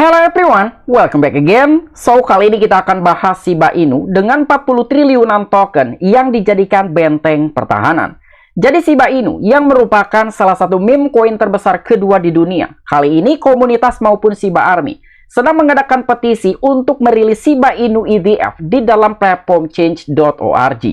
Hello everyone, welcome back again. So, kali ini kita akan bahas Shiba Inu dengan 40 triliunan token yang dijadikan benteng pertahanan. Jadi Shiba Inu yang merupakan salah satu meme coin terbesar kedua di dunia. Kali ini komunitas maupun Shiba Army sedang mengadakan petisi untuk merilis Shiba Inu ETF di dalam platform change.org.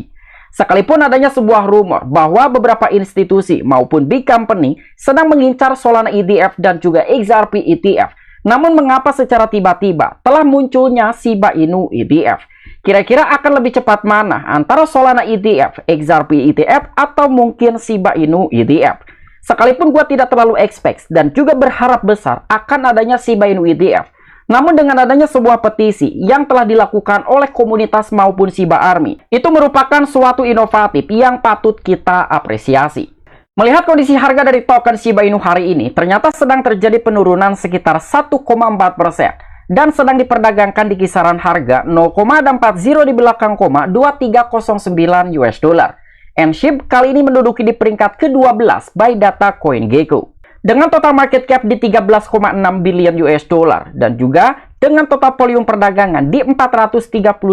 Sekalipun adanya sebuah rumor bahwa beberapa institusi maupun big company sedang mengincar Solana ETF dan juga XRP ETF. Namun mengapa secara tiba-tiba telah munculnya Shiba Inu ETF? Kira-kira akan lebih cepat mana antara Solana ETF, XRP ETF, atau mungkin Shiba Inu ETF? Sekalipun gua tidak terlalu expect dan juga berharap besar akan adanya Shiba Inu ETF, namun dengan adanya sebuah petisi yang telah dilakukan oleh komunitas maupun Shiba Army, itu merupakan suatu inovatif yang patut kita apresiasi. Melihat kondisi harga dari token Shiba Inu hari ini, ternyata sedang terjadi penurunan sekitar 1,4% dan sedang diperdagangkan di kisaran harga 0,40 di belakang 2309 US dollar. And-SHIB kali ini menduduki di peringkat ke-12 by data CoinGecko. Dengan total market cap di 13,6 billion US dollar dan juga dengan total volume perdagangan di 432,9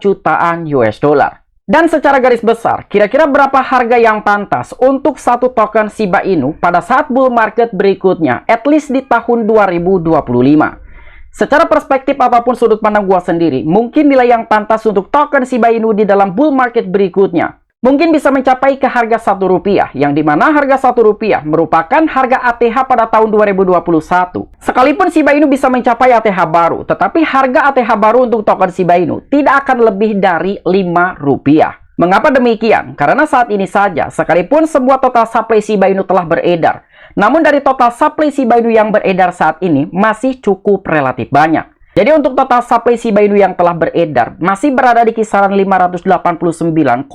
jutaan US dollar. Dan secara garis besar, kira-kira berapa harga yang pantas untuk satu token Shiba Inu pada saat bull market berikutnya, at least di tahun 2025? Secara perspektif ataupun sudut pandang gua sendiri, mungkin nilai yang pantas untuk token Shiba Inu di dalam bull market berikutnya mungkin bisa mencapai ke harga Rp1, yang dimana harga Rp1 merupakan harga ATH pada tahun 2021. Sekalipun Shiba Inu bisa mencapai ATH baru, tetapi harga ATH baru untuk token Shiba Inu tidak akan lebih dari Rp5. Mengapa demikian? Karena saat ini saja, sekalipun sebuah total supply Shiba Inu telah beredar, namun dari total supply Shiba Inu yang beredar saat ini masih cukup relatif banyak. Jadi untuk total supply Shiba Inu yang telah beredar masih berada di kisaran 589,2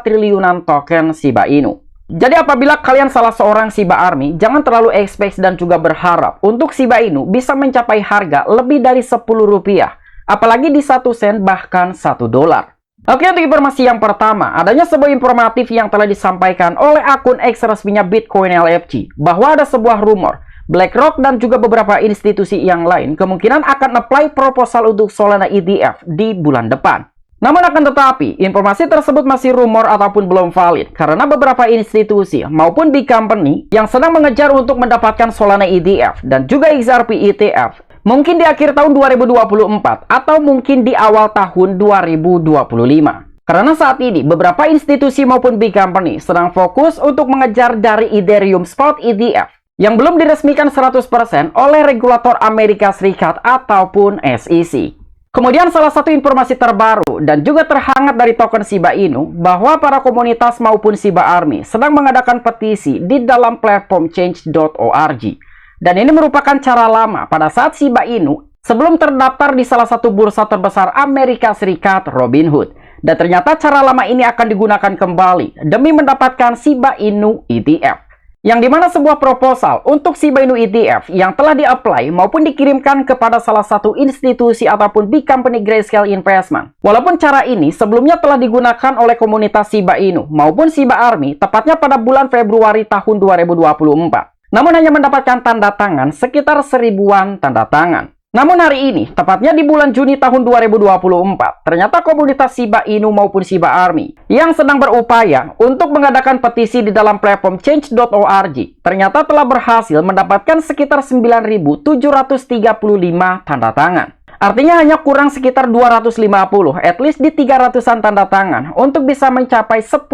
triliunan token Shiba Inu. Jadi apabila kalian salah seorang Shiba Army, jangan terlalu expect dan juga berharap untuk Shiba Inu bisa mencapai harga lebih dari Rp10, apalagi di 1 sen bahkan 1 dolar. Oke, untuk informasi yang pertama, adanya sebuah informatif yang telah disampaikan oleh akun X resminya Bitcoin LFG bahwa ada sebuah rumor BlackRock dan juga beberapa institusi yang lain kemungkinan akan apply proposal untuk Solana ETF di bulan depan. Namun akan tetapi, informasi tersebut masih rumor ataupun belum valid karena beberapa institusi maupun big company yang sedang mengejar untuk mendapatkan Solana ETF dan juga XRP ETF mungkin di akhir tahun 2024 atau mungkin di awal tahun 2025. Karena saat ini beberapa institusi maupun big company sedang fokus untuk mengejar dari Ethereum Spot ETF yang belum diresmikan 100% oleh regulator Amerika Serikat ataupun SEC. Kemudian salah satu informasi terbaru dan juga terhangat dari token Shiba Inu bahwa para komunitas maupun Shiba Army sedang mengadakan petisi di dalam platform change.org. Dan ini merupakan cara lama pada saat Shiba Inu sebelum terdaftar di salah satu bursa terbesar Amerika Serikat, Robinhood. Dan ternyata cara lama ini akan digunakan kembali demi mendapatkan Shiba Inu ETF. Yang dimana sebuah proposal untuk Shiba Inu ETF yang telah di-apply maupun dikirimkan kepada salah satu institusi ataupun big company Grayscale Investment. Walaupun cara ini sebelumnya telah digunakan oleh komunitas Shiba Inu maupun Shiba Army tepatnya pada bulan Februari tahun 2024. Namun hanya mendapatkan tanda tangan sekitar 1000-an tanda tangan. Namun hari ini, tepatnya di bulan Juni tahun 2024, ternyata komunitas Shiba Inu maupun Shiba Army yang sedang berupaya untuk mengadakan petisi di dalam platform change.org ternyata telah berhasil mendapatkan sekitar 9.735 tanda tangan. Artinya hanya kurang sekitar 250, at least di 300-an tanda tangan untuk bisa mencapai 10.000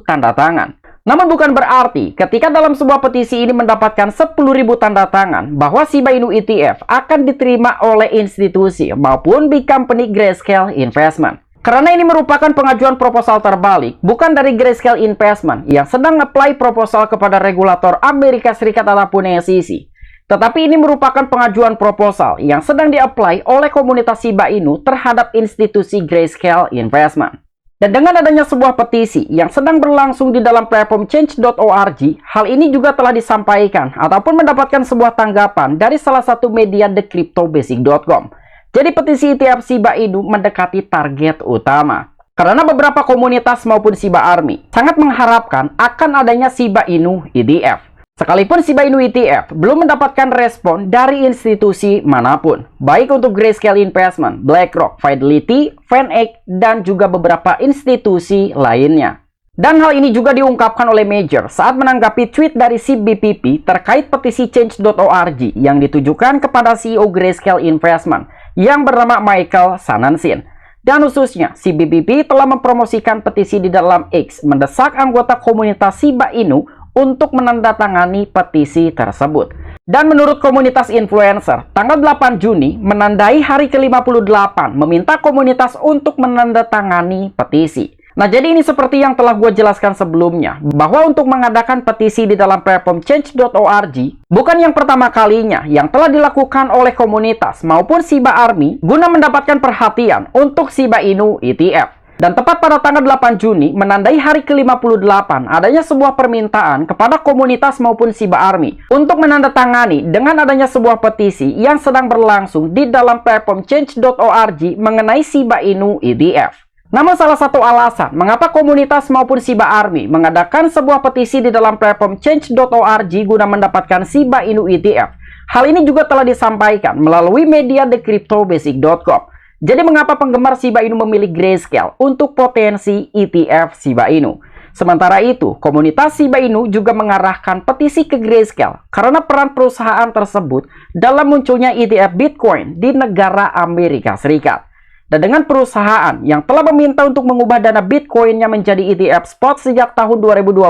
tanda tangan. Namun bukan berarti ketika dalam sebuah petisi ini mendapatkan 10.000 tanda tangan bahwa Shiba Inu ETF akan diterima oleh institusi maupun big company Grayscale Investment. Karena ini merupakan pengajuan proposal terbalik, bukan dari Grayscale Investment yang sedang apply proposal kepada regulator Amerika Serikat ataupun SEC. Tetapi ini merupakan pengajuan proposal yang sedang di-apply oleh komunitas Shiba Inu terhadap institusi Grayscale Investment. Dan dengan adanya sebuah petisi yang sedang berlangsung di dalam platform change.org, hal ini juga telah disampaikan ataupun mendapatkan sebuah tanggapan dari salah satu media thecryptobasic.com. Jadi petisi ETF Shiba Inu mendekati target utama. Karena beberapa komunitas maupun Shiba Army sangat mengharapkan akan adanya Shiba Inu ETF. Sekalipun Shiba Inu ETF belum mendapatkan respon dari institusi manapun, baik untuk Grayscale Investment, BlackRock, Fidelity, VanEck, dan juga beberapa institusi lainnya. Dan hal ini juga diungkapkan oleh Major saat menanggapi tweet dari CBPP terkait petisi Change.org yang ditujukan kepada CEO Grayscale Investment yang bernama Michael Sanansin. Dan khususnya, CBPP telah mempromosikan petisi di dalam X mendesak anggota komunitas Shiba Inu untuk menandatangani petisi tersebut. Dan menurut komunitas influencer, tanggal 8 Juni menandai hari ke-58 meminta komunitas untuk menandatangani petisi. Nah, jadi ini seperti yang telah gue jelaskan sebelumnya, bahwa untuk mengadakan petisi di dalam platform Change.org bukan yang pertama kalinya yang telah dilakukan oleh komunitas maupun Shiba Army guna mendapatkan perhatian untuk Shiba Inu ETF. Dan tepat pada tanggal 8 Juni menandai hari ke-58 adanya sebuah permintaan kepada komunitas maupun Shiba Army untuk menandatangani dengan adanya sebuah petisi yang sedang berlangsung di dalam platform Change.org mengenai Shiba Inu ETF. Namun salah satu alasan mengapa komunitas maupun Shiba Army mengadakan sebuah petisi di dalam platform Change.org guna mendapatkan Shiba Inu ETF, hal ini juga telah disampaikan melalui media thecryptobasic.com. Jadi mengapa penggemar Shiba Inu memilih Grayscale untuk potensi ETF Shiba Inu? Sementara itu, komunitas Shiba Inu juga mengarahkan petisi ke Grayscale karena peran perusahaan tersebut dalam munculnya ETF Bitcoin di negara Amerika Serikat. Dan dengan perusahaan yang telah meminta untuk mengubah dana Bitcoinnya menjadi ETF spot sejak tahun 2022,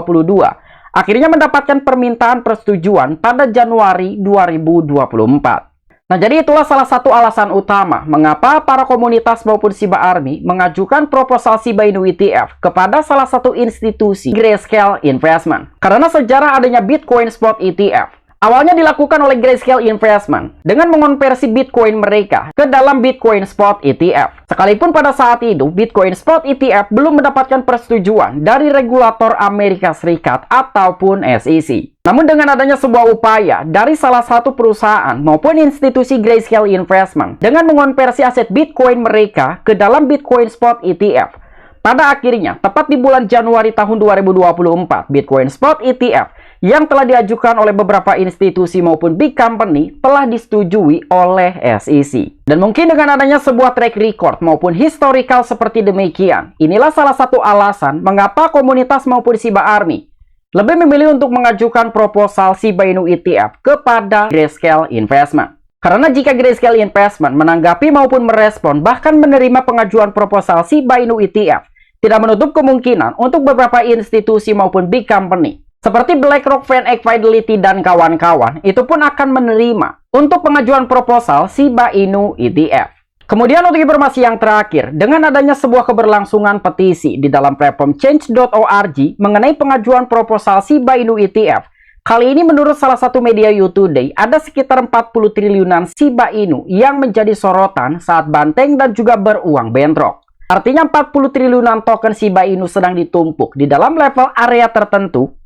akhirnya mendapatkan permintaan persetujuan pada Januari 2024. Nah, jadi itulah salah satu alasan utama mengapa para komunitas maupun Shiba Army mengajukan proposal Shiba Inu ETF kepada salah satu institusi Grayscale Investment. Karena sejarah adanya Bitcoin Spot ETF awalnya dilakukan oleh Grayscale Investment dengan mengonversi Bitcoin mereka ke dalam Bitcoin Spot ETF. Sekalipun pada saat itu Bitcoin Spot ETF belum mendapatkan persetujuan dari regulator Amerika Serikat ataupun SEC. Namun dengan adanya sebuah upaya dari salah satu perusahaan maupun institusi Grayscale Investment dengan mengonversi aset Bitcoin mereka ke dalam Bitcoin Spot ETF, pada akhirnya tepat di bulan Januari tahun 2024, Bitcoin Spot ETF yang telah diajukan oleh beberapa institusi maupun big company telah disetujui oleh SEC. Dan mungkin dengan adanya sebuah track record maupun historical seperti demikian, inilah salah satu alasan mengapa komunitas maupun Shiba Army lebih memilih untuk mengajukan proposal Shiba Inu ETF kepada Grayscale Investment. Karena jika Grayscale Investment menanggapi maupun merespon bahkan menerima pengajuan proposal Shiba Inu ETF, tidak menutup kemungkinan untuk beberapa institusi maupun big company seperti BlackRock, VanEck, Fidelity, dan kawan-kawan itu pun akan menerima untuk pengajuan proposal Shiba Inu ETF. Kemudian untuk informasi yang terakhir, dengan adanya sebuah keberlangsungan petisi di dalam platform Change.org mengenai pengajuan proposal Shiba Inu ETF, kali ini menurut salah satu media YouToday, ada sekitar 40 triliunan Shiba Inu yang menjadi sorotan saat banteng dan juga beruang bentrok. Artinya 40 triliunan token Shiba Inu sedang ditumpuk di dalam level area tertentu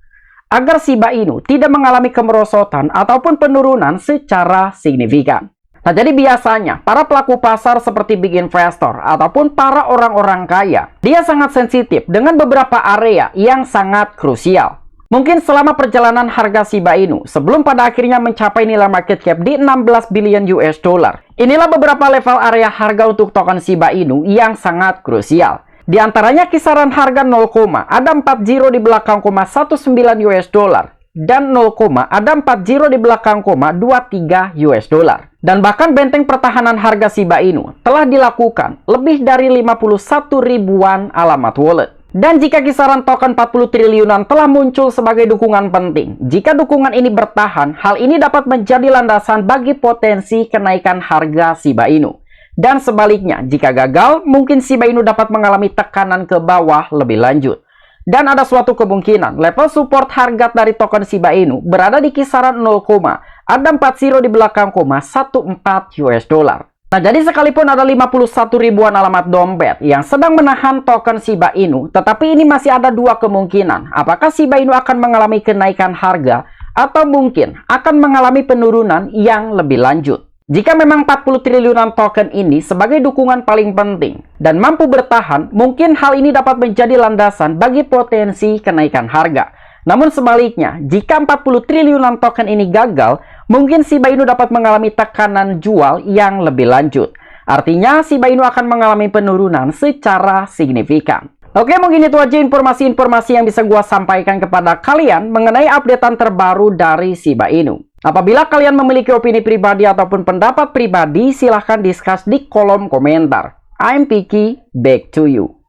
agar Shiba Inu tidak mengalami kemerosotan ataupun penurunan secara signifikan. Nah, jadi biasanya para pelaku pasar seperti big investor ataupun para orang-orang kaya, dia sangat sensitif dengan beberapa area yang sangat krusial. Mungkin selama perjalanan harga Shiba Inu sebelum pada akhirnya mencapai nilai market cap di 16 billion US dollar. Inilah beberapa level area harga untuk token Shiba Inu yang sangat krusial. Di antaranya kisaran harga 0, ada 40 di belakang, 19 US dollar. Dan 0, ada 40 di belakang, 23 US dollar. Dan bahkan benteng pertahanan harga Shiba Inu telah dilakukan lebih dari 51 ribuan alamat wallet. Dan jika kisaran token 40 triliunan telah muncul sebagai dukungan penting, jika dukungan ini bertahan, hal ini dapat menjadi landasan bagi potensi kenaikan harga Shiba Inu. Dan sebaliknya, jika gagal, mungkin Shiba Inu dapat mengalami tekanan ke bawah lebih lanjut. Dan ada suatu kemungkinan level support harga dari token Shiba Inu berada di kisaran 0, ada 40 di belakang, 14 US dollar. Nah, jadi sekalipun ada 51 ribuan alamat dompet yang sedang menahan token Shiba Inu, tetapi ini masih ada dua kemungkinan. Apakah Shiba Inu akan mengalami kenaikan harga atau mungkin akan mengalami penurunan yang lebih lanjut. Jika memang 40 triliunan token ini sebagai dukungan paling penting dan mampu bertahan, mungkin hal ini dapat menjadi landasan bagi potensi kenaikan harga. Namun sebaliknya, jika 40 triliunan token ini gagal, mungkin Shiba Inu dapat mengalami tekanan jual yang lebih lanjut. Artinya, Shiba Inu akan mengalami penurunan secara signifikan. Oke, mungkin itu aja informasi-informasi yang bisa gua sampaikan kepada kalian mengenai updatean terbaru dari Shiba Inu. Apabila kalian memiliki opini pribadi ataupun pendapat pribadi, silahkan discuss di kolom komentar. I'm Piki, back to you.